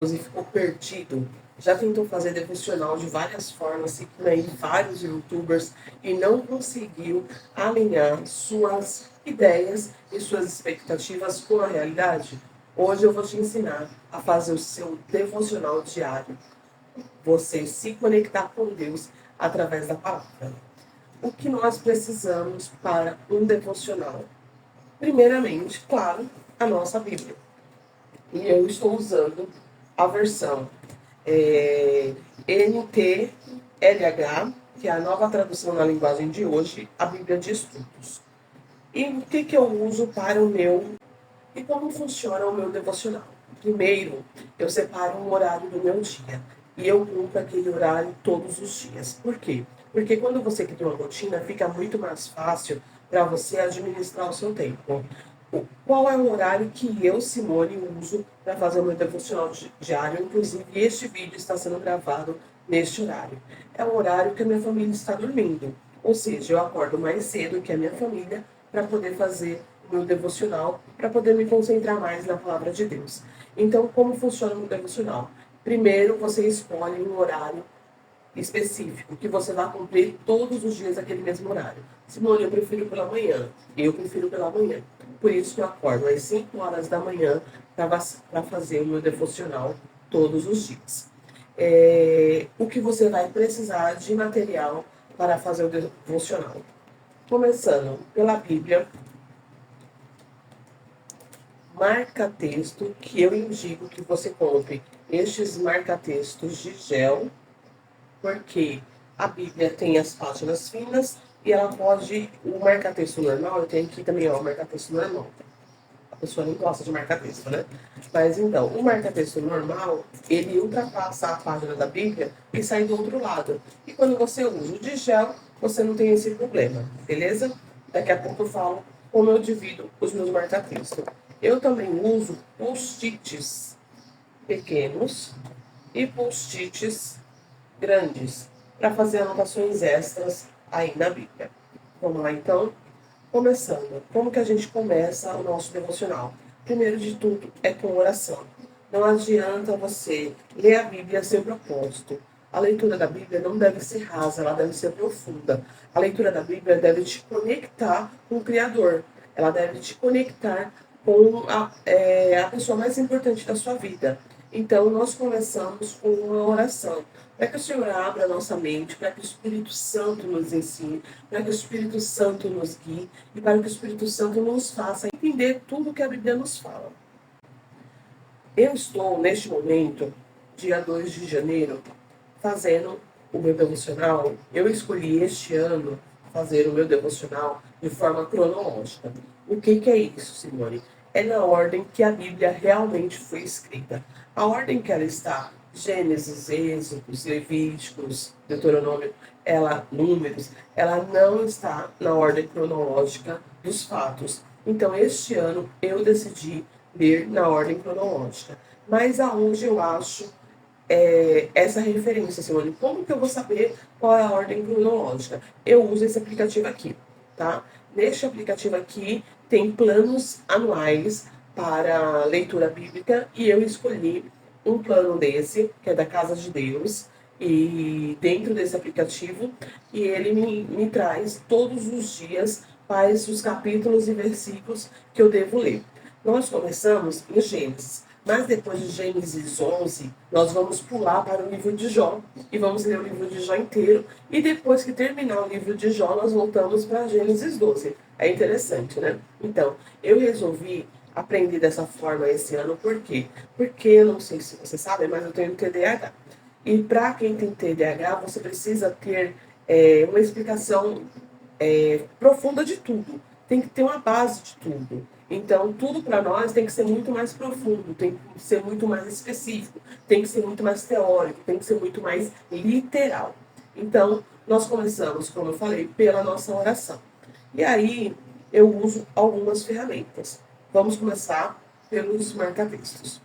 e ficou perdido, já tentou fazer devocional de várias formas, seguindo aí vários youtubers e não conseguiu alinhar suas ideias e suas expectativas com a realidade? Hoje eu vou te ensinar a fazer o seu devocional diário. Você se conectar com Deus através da palavra. O que nós precisamos para um devocional? Primeiramente, claro, a nossa Bíblia. E eu estou usando a versão NTLH, que é a nova tradução na linguagem de hoje, a Bíblia de Estudos. E o que eu uso para o meu e como funciona o meu devocional? Primeiro, eu separo um horário do meu dia e eu cumpro aquele horário todos os dias. Por quê? Porque quando você cria uma rotina, fica muito mais fácil para você administrar o seu tempo. Qual é o horário que eu, Simone, uso para fazer o meu devocional diário? Inclusive, este vídeo está sendo gravado neste horário. É o horário que a minha família está dormindo. Ou seja, eu acordo mais cedo que a minha família para poder fazer o meu devocional, para poder me concentrar mais na palavra de Deus. Então, como funciona o meu devocional? Primeiro, você escolhe um horário específico, que você vai cumprir todos os dias aquele mesmo horário. Simone, eu prefiro pela manhã. Eu prefiro pela manhã. Por isso que eu acordo às 5 horas da manhã para fazer o meu devocional todos os dias. O que você vai precisar de material para fazer o devocional? Começando pela Bíblia, marca-texto, que eu indico que você compre estes marca-textos de gel, porque a Bíblia tem as páginas finas e ela pode. O marca-texto normal, eu tenho aqui também, ó, o marca-texto normal. A pessoa nem gosta de marca-texto, né? Mas então, o marca-texto normal, ele ultrapassa a página da Bíblia e sai do outro lado. E quando você usa o de gel, você não tem esse problema, beleza? Daqui a pouco eu falo como eu divido os meus marca-textos. Eu também uso post-its pequenos e post-its grandes para fazer anotações extras aí na Bíblia. Vamos lá então? Começando. Como que a gente começa o nosso devocional? Primeiro de tudo é com oração. Não adianta você ler a Bíblia sem propósito. A leitura da Bíblia não deve ser rasa, ela deve ser profunda. A leitura da Bíblia deve te conectar com o Criador. Ela deve te conectar com a pessoa mais importante da sua vida. Então, nós começamos com uma oração. Para que o Senhor abra a nossa mente, para que o Espírito Santo nos ensine, para que o Espírito Santo nos guie e para que o Espírito Santo nos faça entender tudo que a Bíblia nos fala. Eu estou, neste momento, dia 2 de janeiro, fazendo o meu devocional. Eu escolhi este ano fazer o meu devocional de forma cronológica. O que é isso, Simone? É na ordem que a Bíblia realmente foi escrita. A ordem que ela está, Gênesis, Êxodos, Levíticos, Deuteronômio, Números, ela não está na ordem cronológica dos fatos. Então, este ano, eu decidi ler na ordem cronológica. Mas aonde eu acho essa referência, Simone? Como que eu vou saber qual é a ordem cronológica? Eu uso esse aplicativo aqui, tá? Neste aplicativo aqui tem planos anuais para leitura bíblica e eu escolhi um plano desse, que é da Casa de Deus, e dentro desse aplicativo, e ele me traz todos os dias quais os capítulos e versículos que eu devo ler. Nós começamos em Gênesis. Mas depois de Gênesis 11, nós vamos pular para o livro de Jó e vamos ler o livro de Jó inteiro. E depois que terminar o livro de Jó, nós voltamos para Gênesis 12. É interessante, né? Então, eu resolvi aprender dessa forma esse ano. Por quê? Porque, eu não sei se você sabe, mas eu tenho TDAH. E para quem tem TDAH, você precisa ter uma explicação profunda de tudo. Tem que ter uma base de tudo. Então, tudo para nós tem que ser muito mais profundo, tem que ser muito mais específico, tem que ser muito mais teórico, tem que ser muito mais literal. Então, nós começamos, como eu falei, pela nossa oração. E aí, eu uso algumas ferramentas. Vamos começar pelos marca-textos.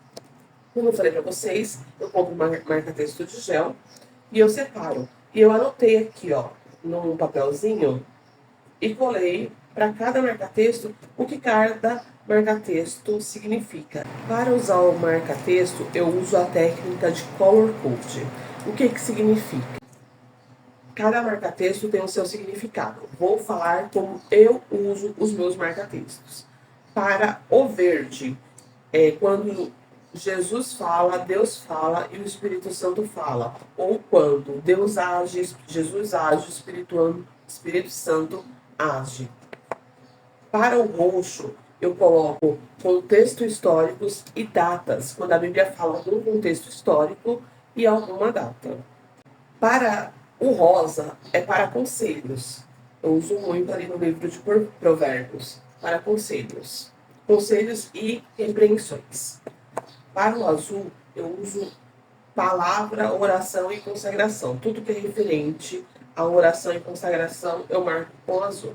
Como eu falei para vocês, eu compro uma marca-texto de gel e eu separo. E eu anotei aqui, ó, num papelzinho e colei para cada marca-texto o que cada marca-texto significa. Para usar o marca-texto, eu uso a técnica de color code. O que significa? Cada marca-texto tem o seu significado. Vou falar como eu uso os meus marca-textos. Para o verde, quando Jesus fala, Deus fala e o Espírito Santo fala. Ou quando Deus age, Jesus age, o Espírito Santo age. Para o roxo, eu coloco contextos históricos e datas, quando a Bíblia fala de um contexto histórico e alguma data. Para o rosa, é para conselhos. Eu uso muito ali no livro de Provérbios, para conselhos. Conselhos e repreensões. Para o azul, eu uso palavra, oração e consagração. Tudo que é referente à oração e consagração, eu marco com azul.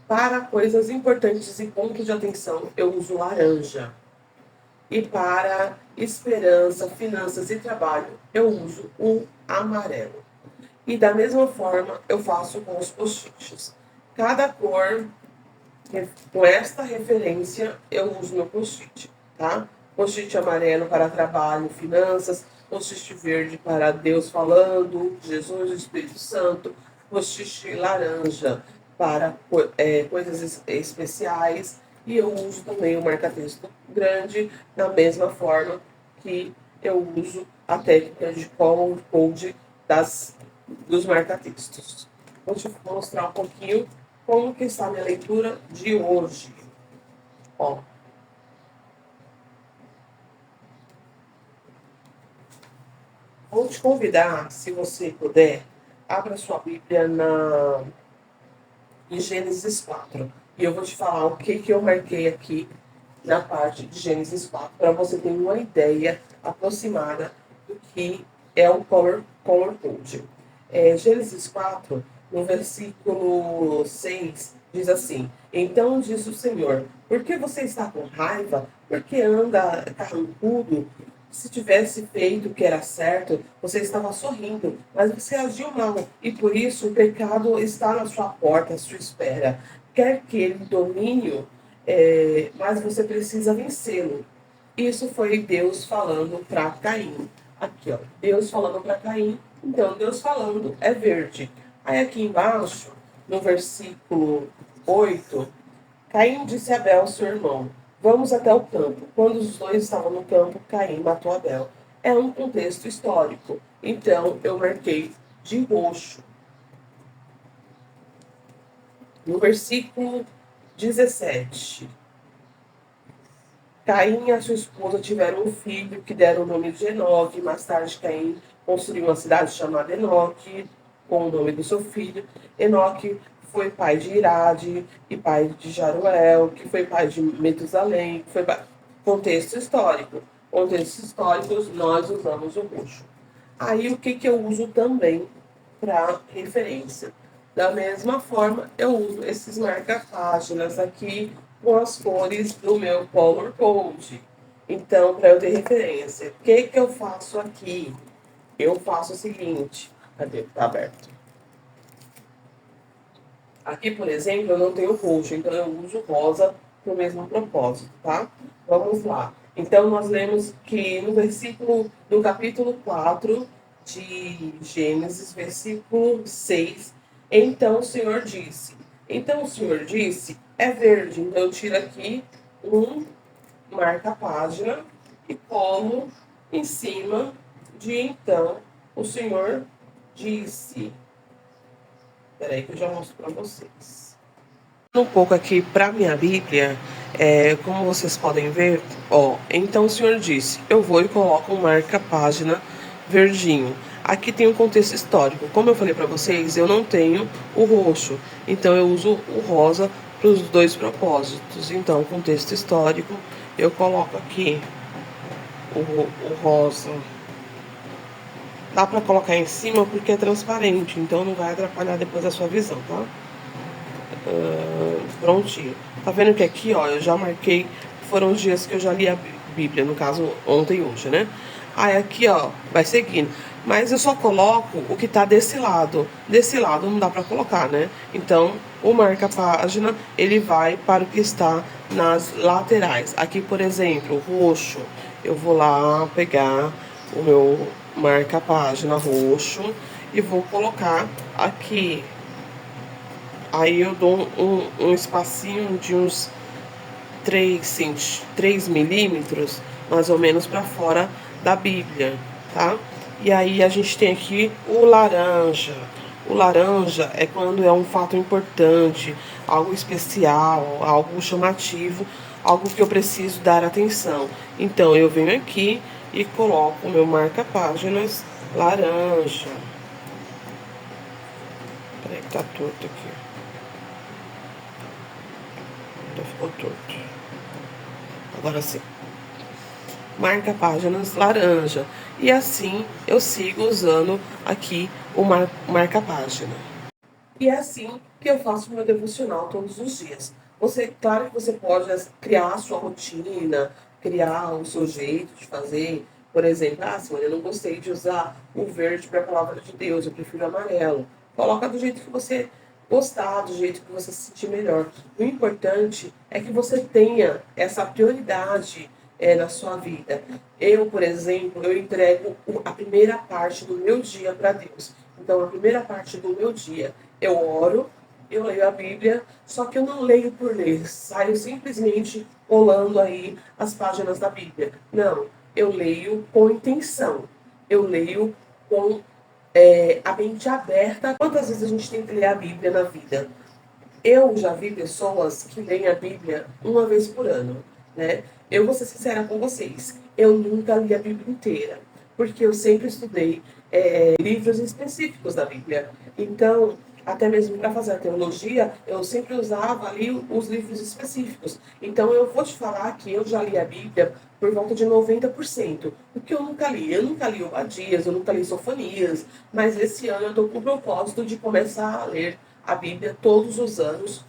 Para coisas importantes e pontos de atenção, eu uso laranja. E para esperança, finanças e trabalho, eu uso o amarelo. E da mesma forma, eu faço com os post-its. Cada cor, com esta referência, eu uso meu post-it, tá? Post-it amarelo para trabalho, finanças, post-it verde para Deus falando, Jesus, o Espírito Santo, post-it laranja para coisas especiais, e eu uso também o marca-texto grande da mesma forma que eu uso a técnica de color code dos marca-textos. Vou te mostrar um pouquinho como que está a minha leitura de hoje. Ó. Vou te convidar, se você puder, abra sua Bíblia em Gênesis 4. E eu vou te falar o que eu marquei aqui na parte de Gênesis 4, para você ter uma ideia aproximada do que é o color code. Gênesis 4, no versículo 6, diz assim: Então disse o Senhor, por que você está com raiva? Por que anda carrancudo? Se tivesse feito o que era certo, você estava sorrindo, mas você agiu mal, e por isso o pecado está na sua porta, à sua espera. Quer que ele domine, mas você precisa vencê-lo. Isso foi Deus falando para Caim. Aqui, ó, Deus falando para Caim. Então, Deus falando é verde. Aí aqui embaixo, no versículo 8, Caim disse a Abel, seu irmão, vamos até o campo. Quando os dois estavam no campo, Caim matou Abel. É um contexto histórico. Então, eu marquei de roxo. No versículo 17, Caim e a sua esposa tiveram um filho que deram o nome de Enoque. Mais tarde, Caim construiu uma cidade chamada Enoque, com o nome do seu filho. Enoque foi pai de Irade e pai de Jaruel, que foi pai de Metusalém, que foi contexto histórico. Contextos históricos, nós usamos o roxo. Aí, o que eu uso também para referência? Da mesma forma, eu uso esses marca-páginas aqui com as cores do meu color code. Então, para eu ter referência, o que eu faço aqui? Eu faço o seguinte, cadê? Tá aberto. Aqui, por exemplo, eu não tenho roxo, então eu uso rosa para o mesmo propósito, tá? Vamos lá. Então, nós lemos que no capítulo 4 de Gênesis, versículo 6, então o Senhor disse. Então, o Senhor disse, é verde. Então, eu tiro aqui um marca-página e colo em cima de então o Senhor disse. Peraí que eu já mostro para vocês. Um pouco aqui para minha Bíblia, como vocês podem ver, ó, então o Senhor disse, eu vou e coloco um marca-página verdinho. Aqui tem um contexto histórico. Como eu falei para vocês, eu não tenho o roxo, então eu uso o rosa para os dois propósitos. Então, contexto histórico, eu coloco aqui o rosa. Dá para colocar em cima porque é transparente, então não vai atrapalhar depois a sua visão, tá? Prontinho. Tá vendo que aqui, ó, eu já marquei, foram os dias que eu já li a Bíblia, no caso ontem e hoje, né? Aí aqui, ó, vai seguindo. Mas eu só coloco o que tá desse lado. Desse lado não dá pra colocar, né? Então, o marca-página, ele vai para o que está nas laterais. Aqui, por exemplo, roxo, eu vou lá pegar o meu marca-página roxo e vou colocar aqui. Aí eu dou um espacinho de uns 3 milímetros, mais ou menos, para fora da Bíblia, tá? E aí a gente tem aqui o laranja. O laranja é quando é um fato importante, algo especial, algo chamativo, algo que eu preciso dar atenção. Então eu venho aqui e coloco o meu marca-páginas laranja. Peraí que tá torto aqui. Já ficou torto. Agora sim. Marca-páginas laranja. E assim eu sigo usando aqui o marca-página. E é assim que eu faço meu devocional todos os dias. Claro que você pode criar a sua rotina, criar o seu jeito de fazer. Por exemplo, Simone, eu não gostei de usar o verde para a palavra de Deus, eu prefiro o amarelo. Coloca do jeito que você gostar, do jeito que você se sentir melhor. O importante é que você tenha essa prioridade na sua vida. Eu, por exemplo, eu entrego a primeira parte do meu dia para Deus. Então, a primeira parte do meu dia, eu oro, eu leio a Bíblia, só que eu não leio por ler, saio simplesmente rolando aí as páginas da Bíblia. Não, eu leio com intenção, eu leio com a mente aberta. Quantas vezes a gente tem que ler a Bíblia na vida? Eu já vi pessoas que leem a Bíblia uma vez por ano, né? Eu vou ser sincera com vocês, eu nunca li a Bíblia inteira, porque eu sempre estudei livros específicos da Bíblia. Então, até mesmo para fazer a teologia, eu sempre usava ali os livros específicos. Então, eu vou te falar que eu já li a Bíblia por volta de 90%. O que eu nunca li? Eu nunca li Obadias, eu nunca li Sofonias, mas esse ano eu estou com o propósito de começar a ler a Bíblia todos os anos,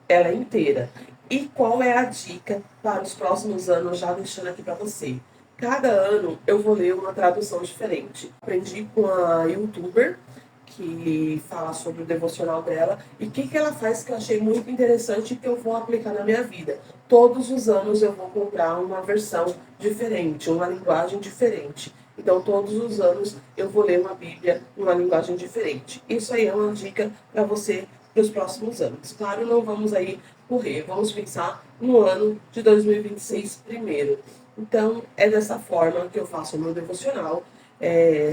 ela inteira. E qual é a dica para os próximos anos, já deixando aqui para você? Cada ano eu vou ler uma tradução diferente. Aprendi com a youtuber que fala sobre o devocional dela e o que ela faz que eu achei muito interessante e que eu vou aplicar na minha vida. Todos os anos eu vou comprar uma versão diferente, uma linguagem diferente. Então, todos os anos eu vou ler uma Bíblia em uma linguagem diferente. Isso aí é uma dica para você para os próximos anos. Claro, não vamos aí correr, vamos pensar no ano de 2026 primeiro. Então, é dessa forma que eu faço o meu devocional.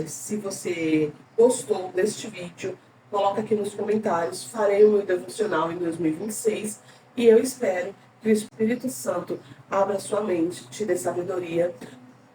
Se você gostou deste vídeo, coloca aqui nos comentários. Farei o meu devocional em 2026 e eu espero que o Espírito Santo abra sua mente, te dê sabedoria.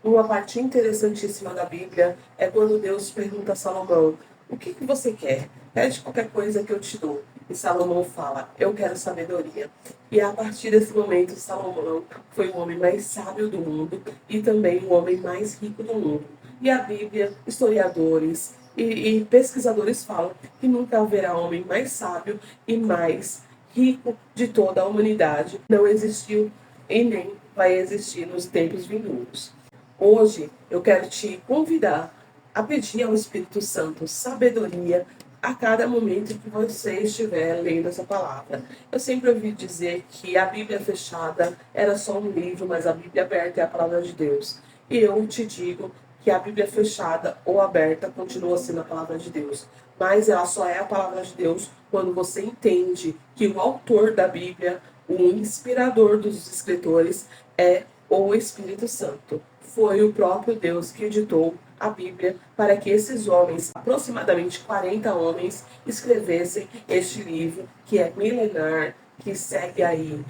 Uma parte interessantíssima da Bíblia é quando Deus pergunta a Salomão: o que você quer? Pede qualquer coisa que eu te dou. E Salomão fala: eu quero sabedoria. E a partir desse momento, Salomão foi o homem mais sábio do mundo e também o homem mais rico do mundo. E a Bíblia, historiadores e pesquisadores falam que nunca haverá homem mais sábio e mais rico de toda a humanidade. Não existiu e nem vai existir nos tempos vindouros. Hoje eu quero te convidar a pedir ao Espírito Santo sabedoria a cada momento que você estiver lendo essa palavra. Eu sempre ouvi dizer que a Bíblia fechada era só um livro, mas a Bíblia aberta é a palavra de Deus. E eu te digo que a Bíblia fechada ou aberta continua sendo a palavra de Deus. Mas ela só é a palavra de Deus quando você entende que o autor da Bíblia, o inspirador dos escritores, é o Espírito Santo. Foi o próprio Deus que editou a Bíblia para que esses homens, aproximadamente 40 homens, escrevessem este livro que é milenar, que segue aí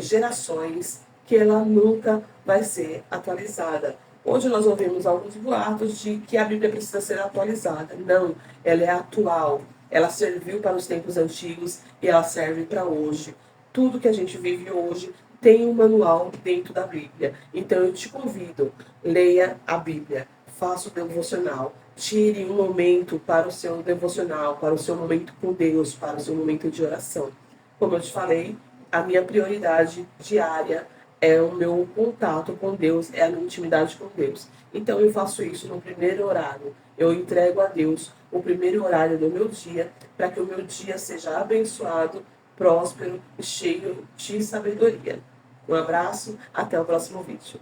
gerações, que ela nunca vai ser atualizada. Hoje nós ouvimos alguns boatos de que a Bíblia precisa ser atualizada. Não, ela é atual. Ela serviu para os tempos antigos e ela serve para hoje. Tudo que a gente vive hoje tem um manual dentro da Bíblia. Então eu te convido, leia a Bíblia, faça o devocional, tire um momento para o seu devocional, para o seu momento com Deus, para o seu momento de oração. Como eu te falei, a minha prioridade diária é o meu contato com Deus, é a minha intimidade com Deus. Então eu faço isso no primeiro horário. Eu entrego a Deus o primeiro horário do meu dia, para que o meu dia seja abençoado próspero e cheio de sabedoria. Um abraço, até o próximo vídeo.